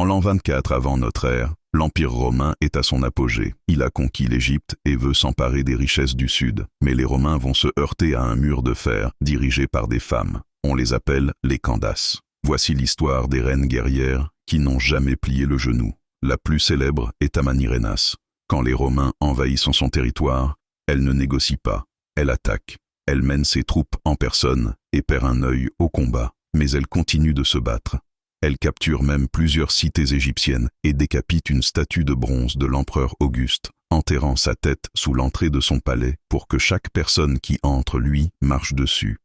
l'an 24 avant notre ère, l'Empire romain est à son apogée. Il a conquis l'Égypte et veut s'emparer des richesses du Sud. Mais les Romains vont se heurter à un mur de fer dirigé par des femmes. On les appelle les Candaces. Voici l'histoire des reines guerrières qui n'ont jamais plié le genou. La plus célèbre est Tamanirénas. Quand les Romains envahissent son territoire, elle ne négocie pas. Elle attaque. Elle mène ses troupes en personne et perd un œil au combat. Mais elle continue de se battre. Elle capture même plusieurs cités égyptiennes et décapite une statue de bronze de l'empereur Auguste, enterrant sa tête sous l'entrée de son palais pour que chaque personne qui entre lui marche dessus.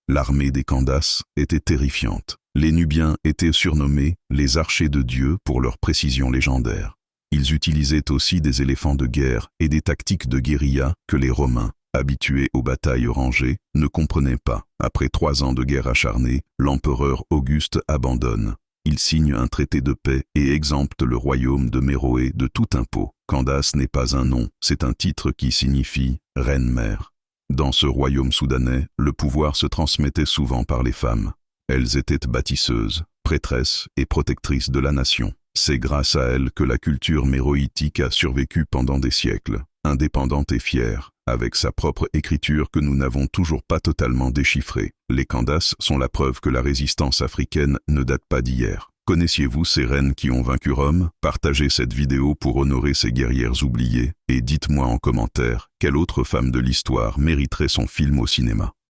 L'armée des Candaces était terrifiante. Les Nubiens étaient surnommés les archers de Dieu pour leur précision légendaire. Ils utilisaient aussi des éléphants de guerre et des tactiques de guérilla que les Romains, habitués aux batailles rangées, ne comprenaient pas. Après 3 ans de guerre acharnée, l'empereur Auguste abandonne. Il signe un traité de paix et exempte le royaume de Méroé de tout impôt. Candace n'est pas un nom, c'est un titre qui signifie « reine-mère ». Dans ce royaume soudanais, le pouvoir se transmettait souvent par les femmes. Elles étaient bâtisseuses, prêtresses et protectrices de la nation. C'est grâce à elles que la culture méroïtique a survécu pendant des siècles, indépendante et fière, avec sa propre écriture que nous n'avons toujours pas totalement déchiffrée. Les Candaces sont la preuve que la résistance africaine ne date pas d'hier. Connaissiez-vous ces reines qui ont vaincu Rome? Partagez cette vidéo pour honorer ces guerrières oubliées et dites-moi en commentaire quelle autre femme de l'histoire mériterait son film au cinéma.